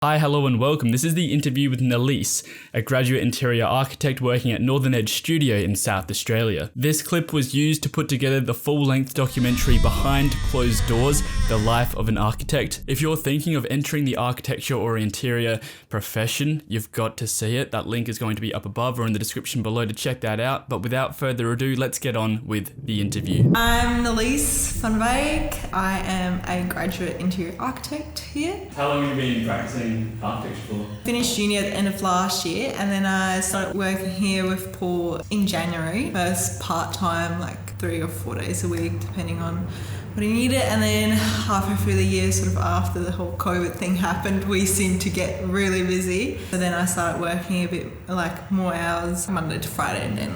Hi, hello and welcome. This is the interview with Nalise, a graduate interior architect working at Northern Edge Studio in South Australia. This clip was used to put together the full-length documentary Behind Closed Doors, The Life of an Architect. If you're thinking of entering the architecture or interior profession, you've got to see it. That link is going to be up above or in the description below to check that out. But without further ado, let's get on with the interview. I'm Nalise van Wijk. I am a graduate interior architect here. How long have you been practicing architecture for? Finished uni at the end of last year, and then I started working here with Paul in January. First part-time, like 3 or 4 days a week, depending on what he needed. And then halfway through the year, sort of after the whole COVID thing happened, we seemed to get really busy. So then I started working a bit like more hours, Monday to Friday, and then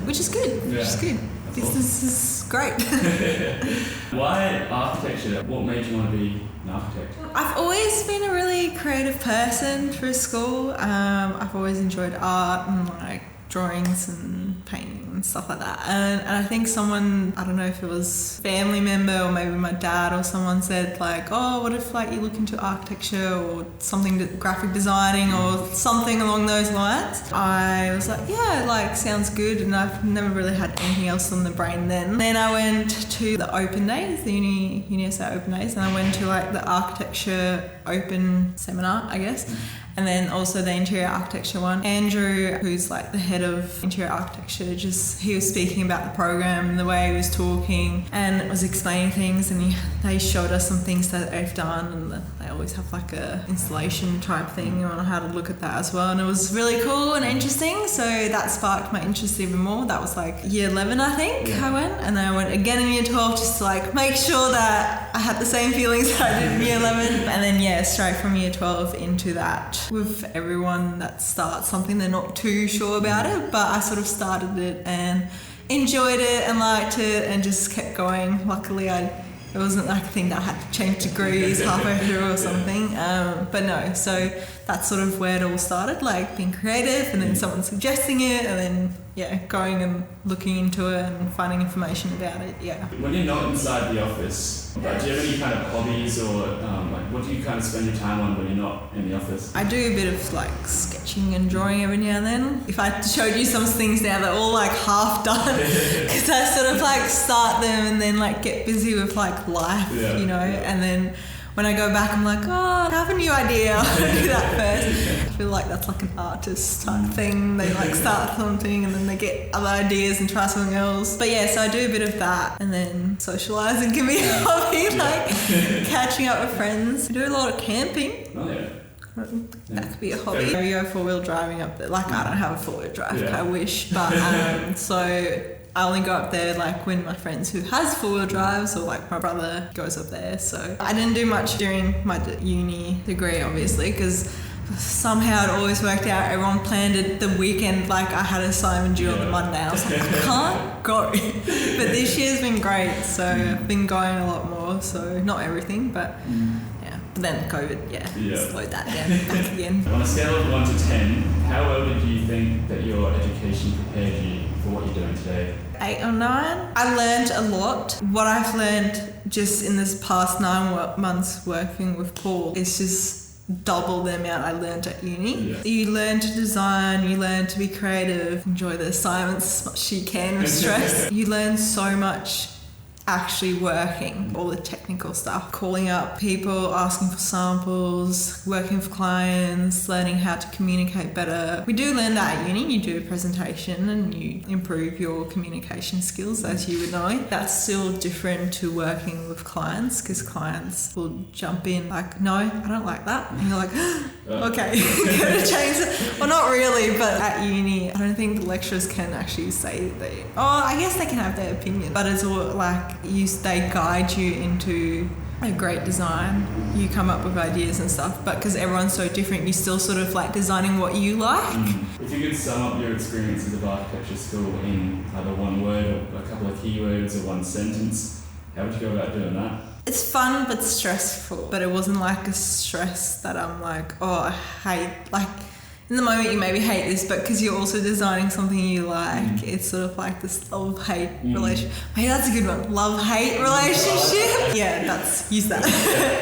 which is good. Yeah. Which is good. Business is great. Why architecture? What made you want to be an architect? I've always been a really creative person through school. I've always enjoyed art and like drawings and painting and stuff like that. And I think someone, I don't know if it was family member or maybe my dad or someone said like, oh, what if like you look into architecture or something, graphic designing or something along those lines. I was like, yeah, like sounds good. And I've never really had anything else on the brain then. Then I went to the open days, the UniSA open days, and I went to like the architecture open seminar, I guess. And then also the interior architecture one. Andrew, who's like the head of interior architecture, he was speaking about the program and the way he was talking and was explaining things, and they showed us some things that they've done, and they always have like a installation type thing on how to look at that as well. And it was really cool and interesting, so that sparked my interest even more. That was like year 11, I think. I went, and then I went again in year 12 just to like make sure that I had the same feelings that I did in year 11. And then straight from year 12 into that. With everyone that starts something, they're not too sure about it, but I sort of started it and enjoyed it and liked it and just kept going. Luckily it wasn't like a thing that I had to change degrees halfway through or something, but no, so that's sort of where it all started, like being creative and then someone suggesting it and then going and looking into it and finding information about it. When you're not inside the office, do you have any kind of hobbies or like what do you kind of spend your time on when you're not in the office? I do a bit of like sketching and drawing every now and then. If I showed you some things now, they're all like half done because I sort of like start them and then like get busy with like life, and then when I go back, I'm like, oh, I have a new idea. I'll do that first. I feel like that's like an artist type thing. They like start something and then they get other ideas and try something else. But so I do a bit of that, and then socialising can be a hobby, like catching up with friends. I do a lot of camping. Oh, yeah. That could be a hobby. We go 4-wheel driving up there. Like I don't have a 4-wheel drive, I wish, but so I only go up there like when my friends who has 4-wheel drives or like my brother goes up there. So I didn't do much during my uni degree, obviously, because somehow it always worked out. Everyone planned it the weekend, like I had an assignment due on the Monday. I was like, I can't go. But this year's been great, so I've been going a lot more. So not everything, but But then COVID, slowed that down back again. On a scale of 1 to 10, how well did you think that your education prepared you for what you're doing today? 8 or 9. I learned a lot. What I've learned just in this past 9 months working with Paul is just double the amount I learned at uni. You learn to design, you learn to be creative, enjoy the assignments as much as you can with stress. You learn so much actually working, all the technical stuff, calling up people, asking for samples, working with clients, learning how to communicate better. We do learn that at uni. You do a presentation and you improve your communication skills, as you would know. That's still different to working with clients, because clients will jump in like, no, I don't like that. And you're like, okay, gotta change it. Well, not really, but at uni, I don't think the lecturers can actually say that I guess they can have their opinion, but it's all like, they guide you into a great design. You come up with ideas and stuff, but because everyone's so different, you're still sort of like designing what you like. If you could sum up your experiences of architecture school in either one word or a couple of keywords or one sentence, how would you go about doing that? It's fun but stressful, but it wasn't like a stress that I'm like, oh, I hate, like in the moment you maybe hate this, but because you're also designing something you like, it's sort of like this love-hate relationship. Maybe that's a good one. Love-hate relationship. Yeah, use that.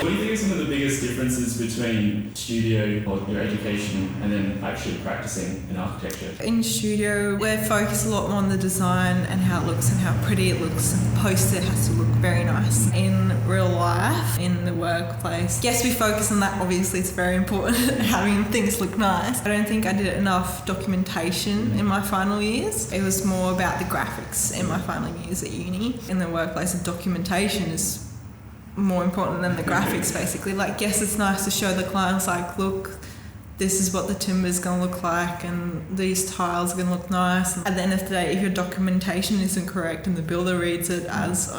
What do you think are some of the biggest differences between studio or your education and then actually practicing in architecture? In studio, we're focused a lot more on the design and how it looks and how pretty it looks. And the poster has to look very nice. In real life, in the workplace, yes, we focus on that. Obviously, it's very important having things look nice. I don't think I did enough documentation in my final years. It was more about the graphics in my final years at uni. In the workplace, the documentation is more important than the graphics, basically. Like, yes, it's nice to show the clients, like, look, this is what the timber's going to look like and these tiles are going to look nice. And at the end of the day, if your documentation isn't correct and the builder reads it as,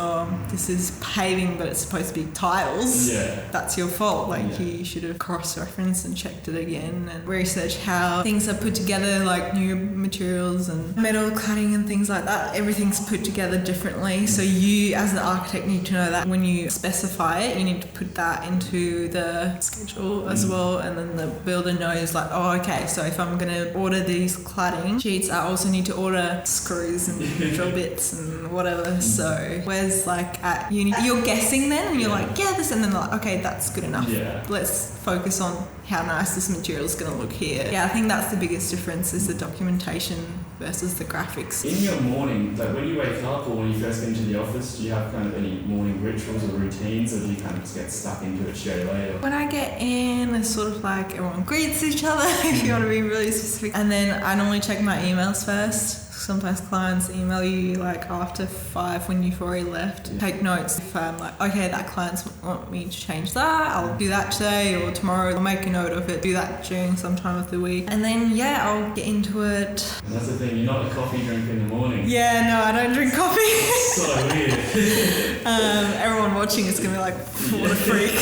this is paving but it's supposed to be tiles, that's your fault. Like, you should have cross-referenced and checked it again and researched how things are put together, like new materials and metal cladding and things like that. Everything's put together differently. So you, as an architect, need to know that when you specify it, you need to put that into the schedule as well, and then the builder knows, like, oh, okay, so if I'm going to order these cladding sheets, I also need to order screws and drill bits and whatever. So whereas like at uni, you're guessing then and you're like, yeah, this, and then like, okay, that's good enough. Let's focus on how nice this material is going to look here. Yeah, I think that's the biggest difference, is the documentation versus the graphics. In your morning, like when you wake up or when you first get into the office, do you have kind of any morning rituals or routines, or do you kind of just get stuck into it straight away? Or? When I get in, it's sort of like everyone greets each other, if you want to be really specific. And then I normally check my emails first. Sometimes clients email you like after 5 when you've already left. Take notes. If I'm like, okay, that client's want me to change that, I'll do that today, or tomorrow I'll make a note of it, do that during some time of the week. And then, I'll get into it. And that's the thing, you're not a coffee drinker in the morning. Yeah, no, I don't drink coffee. So weird. Everyone watching is going to be like, what a freak.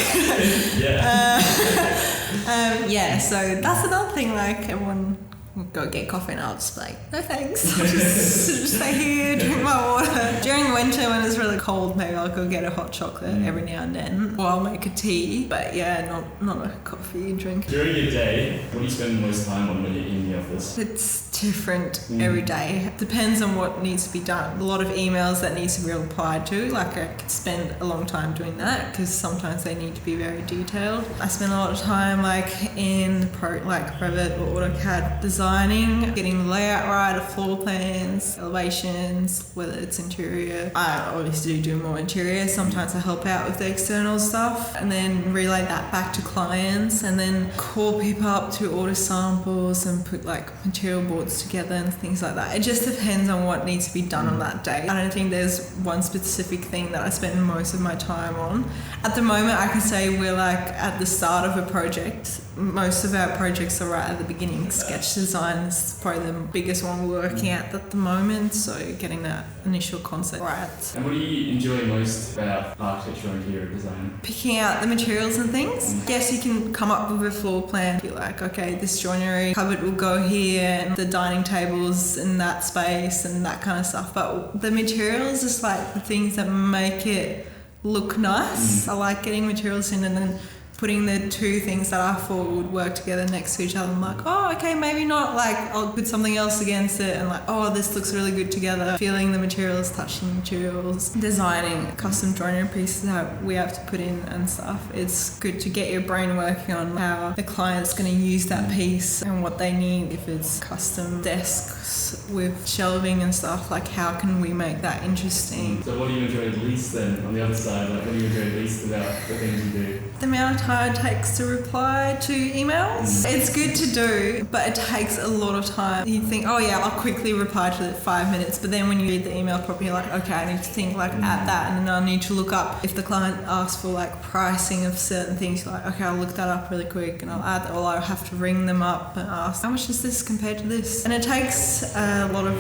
So that's another thing, like everyone go get coffee and I'll just be like, no thanks, I'll just stay here, drink my water. During winter when it's really cold, maybe I'll go get a hot chocolate every now and then, or I'll make a tea, but not a coffee drink. During your day, what do you spend the most time on when you're in the office? It's different every day. Depends on what needs to be done. A lot of emails that needs to be replied to, like I could spend a long time doing that because sometimes they need to be very detailed. I spend a lot of time like in Revit or AutoCAD designing, getting the layout right of floor plans, elevations, whether it's interior. I obviously do more interior. Sometimes I help out with the external stuff and then relay that back to clients and then call people up to order samples and put like material boards together and things like that. It just depends on what needs to be done on that day. I don't think there's one specific thing that I spend most of my time on. At the moment, I can say we're like at the start of a project. Most of our projects are right at the beginning. Sketch design is probably the biggest one we're working at the moment, so getting that initial concept right. And what do you enjoy most about architecture and interior design? Picking out the materials and things. Yes, you can come up with a floor plan. You're like, okay, this joinery cupboard will go here and the dining tables in that space and that kind of stuff. But the materials is like the things that make it look nice. I like getting materials in and then putting the two things that I thought would work together next to each other. I'm like, oh, okay, maybe not. Like, I'll put something else against it and like, oh, this looks really good together. Feeling the materials, touching the materials, designing custom joinery pieces that we have to put in and stuff. It's good to get your brain working on how the client's going to use that piece and what they need. If it's custom desks with shelving and stuff, like how can we make that interesting? So what do you enjoy least then on the other side? Like, what do you enjoy least about the things you do? The amount of time it takes to reply to emails. It's good to do, but it takes a lot of time. You think, oh yeah, I'll quickly reply to it 5 minutes, but then when you read the email properly, you're like, okay, I need to think like at that, and then I need to look up if the client asks for like pricing of certain things. You're like, okay, I'll look that up really quick and I'll add, or I'll have to ring them up and ask, how much is this compared to this? And it takes a lot of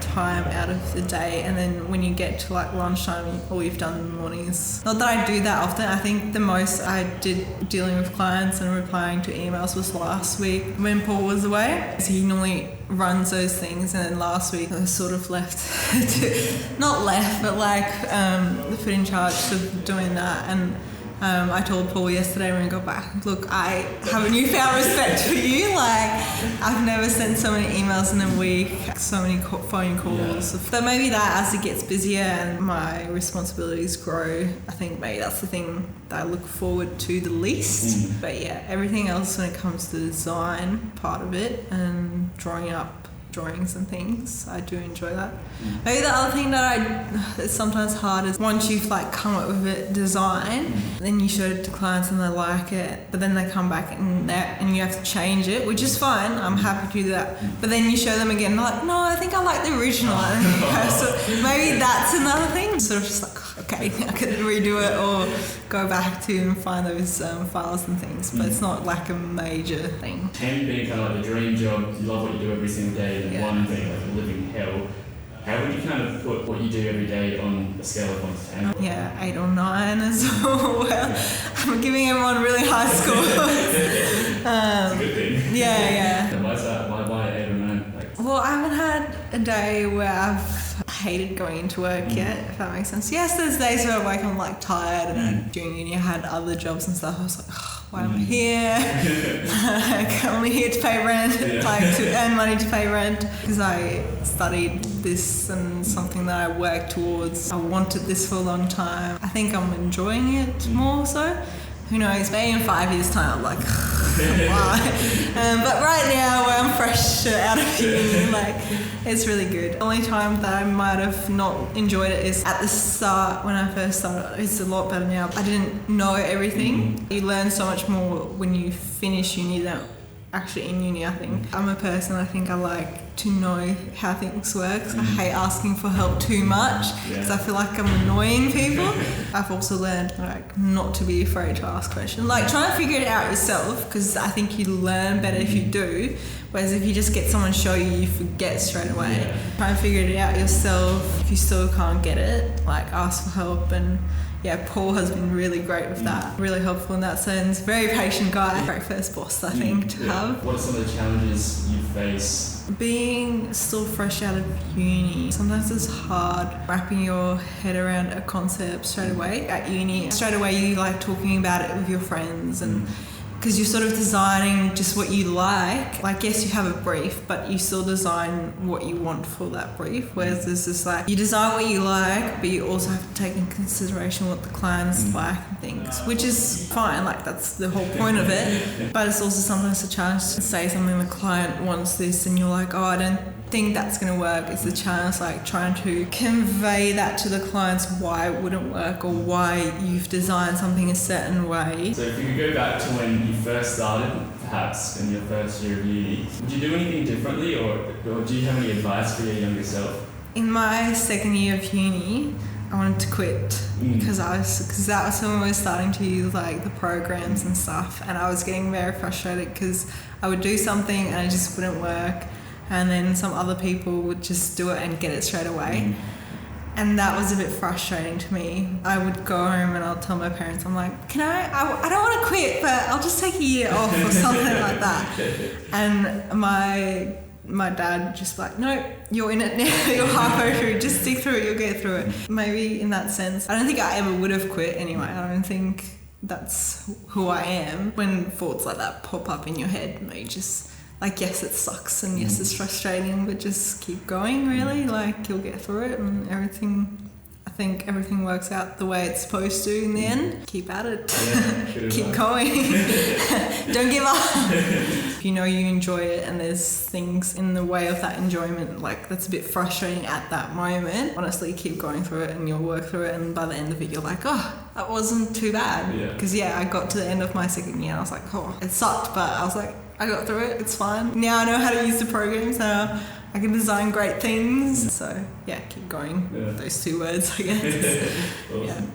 time out of the day, and then when you get to like lunchtime, all you've done in the morning is, not that I do that often. I think the most I did dealing with clients and replying to emails was last week when Paul was away. So he normally runs those things, and then last week I was sort of left put in charge of doing that, and I told Paul yesterday when we got back, look, I have a newfound respect for you. Like, I've never sent so many emails in a week, so many phone calls. Yeah. So maybe that as it gets busier and my responsibilities grow, I think maybe that's the thing that I look forward to the least. But yeah, everything else when it comes to the design part of it and drawing up drawings and things, I do enjoy that. Maybe the other thing that it's sometimes hard is once you've like come up with a design, then you show it to clients and they like it, but then they come back and you have to change it, which is fine. I'm happy to do that. But then you show them again, and they're like, no, I think I like the original. So maybe that's another thing. Sort of just like, okay, I could redo it or go back to and find those files and things, but it's not like a major thing. 10 being kind of like the dream job, you love what you do every single day, and 1 being like a living hell. How would you kind of put what you do every day on a scale of 1 to 10? Yeah, 8 or 9 as well. I'm giving everyone really high scores. It's a good thing. Yeah. And why is that? Why 8 or 9? Well, I haven't had a day where I've hated going into work yet, if that makes sense. Yes, there's days where I wake up I'm like tired, and during uni I had other jobs and stuff. I was like, oh, why am I here? Like, I'm only here to pay rent, like to earn money to pay rent, because I studied this and something that I worked towards. I wanted this for a long time. I think I'm enjoying it more so. Who knows, maybe in 5 years time I'm like, why? But right now where I'm fresh out of uni, like, it's really good. The only time that I might have not enjoyed it is at the start when I first started. It's a lot better now. I didn't know everything. You learn so much more when you finish uni than actually in uni, I think. I'm a person, I think I like to know how things work. I hate asking for help too much because I feel like I'm annoying people. I've also learned like not to be afraid to ask questions. Like try and figure it out yourself, because I think you learn better if you do. Whereas if you just get someone to show you, you forget straight away. Try and figure it out yourself. If you still can't get it, like ask for help. And yeah, Paul has been really great with that. Really helpful in that sense. Very patient guy. Great first boss, I think, to have. What are some of the challenges you face? Being still fresh out of uni, sometimes it's hard wrapping your head around a concept straight away. At uni, straight away you like talking about it with your friends, and because you're sort of designing just what you like. Like, yes, you have a brief, but you still design what you want for that brief. Whereas there's this like, you design what you like, but you also have to take in consideration what the clients like and things, which is fine. Like, that's the whole point of it. But it's also sometimes a challenge to say something the client wants this, and you're like, oh, I don't think that's going to work. It's the challenge, like trying to convey that to the clients why it wouldn't work or why you've designed something a certain way. So if you could go back to when you first started, perhaps in your first year of uni, would you do anything differently, or do you have any advice for your younger self? In my second year of uni, I wanted to quit because that was when we were starting to use like the programs and stuff, and I was getting very frustrated because I would do something and it just wouldn't work. And then some other people would just do it and get it straight away. And that was a bit frustrating to me. I would go home and I'll tell my parents, I'm like, I don't want to quit, but I'll just take a year off or something like that. And my dad would just be like, no, you're in it now, you're halfway through, just stick through it, you'll get through it. Maybe in that sense, I don't think I ever would have quit anyway. I don't think that's who I am. When thoughts like that pop up in your head, maybe just like, yes, it sucks and yes, it's frustrating, but just keep going, really. Like, you'll get through it, and I think everything works out the way it's supposed to in the end. Keep at it. Keep going. Don't give up. If you know you enjoy it and there's things in the way of that enjoyment, like, that's a bit frustrating at that moment, honestly, keep going through it and you'll work through it, and by the end of it, you're like, oh, that wasn't too bad. Because, I got to the end of my second year and I was like, oh, it sucked, but I was like, I got through it, it's fine. Now I know how to use the programs, now I can design great things. So keep going. Those 2 words, I guess. Awesome.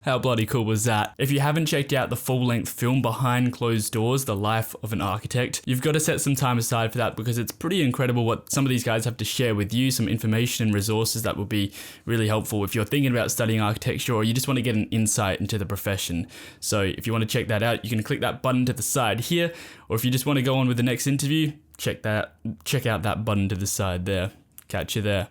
How bloody cool was that? If you haven't checked out the full-length film Behind Closed Doors, The Life of an Architect, you've got to set some time aside for that, because it's pretty incredible what some of these guys have to share with you, some information and resources that will be really helpful if you're thinking about studying architecture or you just want to get an insight into the profession. So if you want to check that out, you can click that button to the side here, or if you just want to go on with the next interview, check out that button to the side there. Catch you there.